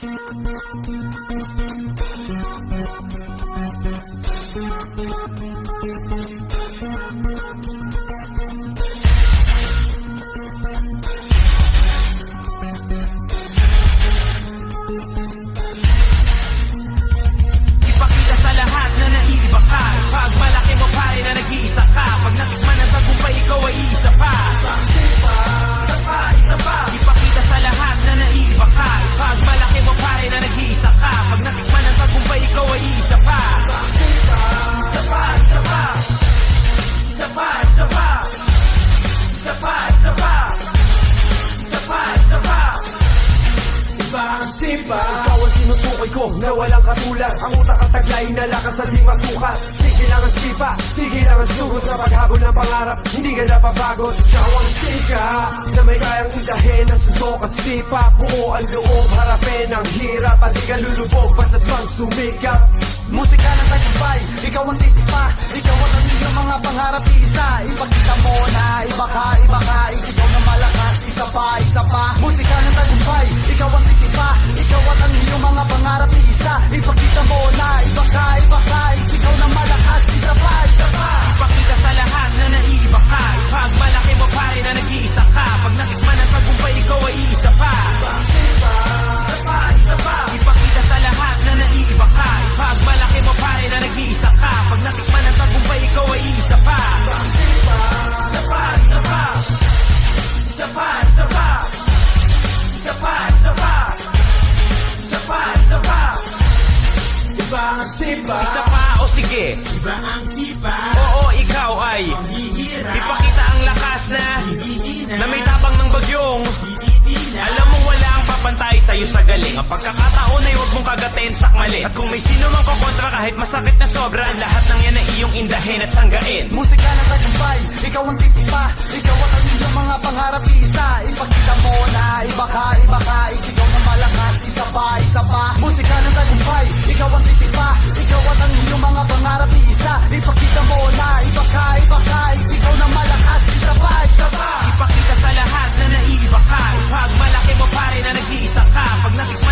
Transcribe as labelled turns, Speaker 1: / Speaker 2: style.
Speaker 1: Ipakita sa lahat na naiiba ka. Pag malaki mo pare na nag-iisa ka. Pag natikman ng tagumpay, ikaw ay isa pa. Isa pa. Ipakita sa lahat na naiiba ka. Pag malaki mo pare na nag-iisa ka. Pag natikman ng tagumpay, ikaw ay isa pa. Isa pa. Isa pa. Isa pa. Isa pa. Isa pa. Isa pa. Isa pa. Isa pa. Iba ang sipa. Ikaw ang tinutukoy ko na walang katulad. Ang utak at taglay na lakas at di masukat. Sige lang ang sipa, sige lang ang sugod. Sa paghabol ng pangarap, hindi ka napapagod. Ikaw ang sika na may kayang indahin ang sundok at sipa. Buo ang loob, harapin ang hirap. At di ka lulubog, basta't mang sumikap.
Speaker 2: Musika ng tagumpay, ikaw ang titipa. Ikaw ang ng mga pangarap isa. Ipakita mo na iba ka. Isigaw na malakas, isa pa. Musika ng tagumpay, ikaw ang titipa. Ikaw ang iyong mga pangarap isa. Ipakita mo na iba ka. Isigaw na malakas, isa pa.
Speaker 1: Ipakita sa lahat na naiiba ka. Pag malaki mo pare na nag-iisa ka. Pag natikman ng tagumpay, ikaw ay isa pa. Isa pa. Ipakita sa lahat na naiiba ka. Pag malaki mo pare na nag-iisa ka. Pag natikman ng tagumpay, ikaw ay isa pa. Isa pa. Isa pa. Isa pa. Isa pa. Isa pa. Isa pa. Isa pa. Isa pa. Iba ang sipa. Isa pa o sige.
Speaker 3: Iba ang sipa.
Speaker 1: Oo, ikaw ay
Speaker 3: Hihira.
Speaker 1: ipakita ang lakas na may tabang ng bagyong. Alam mo wala ang papantay sa'yo sa galing. Ang pagkakataon ay huwag mong kagatin sakmali. At kung may sino mang kukontra kahit masakit na sobra, lahat ng yan ay iyong indahin at sanggain.
Speaker 2: Musika ng tagumpay, ikaw ang titipa. Ikaw ang iyong mga pangarap isa. Ipakita mo na iba ka. Isigaw na malakas, isa pa. Musika ng tagumpay, ikaw ang titipa. Ikaw ang iyong mga pangarap isa. Ipakita mo na iba ka. Isigaw na malakas, isa pa.
Speaker 1: Ipakita sa lahat na naiiba ka. Pag malaki mo pare na nag-iisa ka. Pag natikman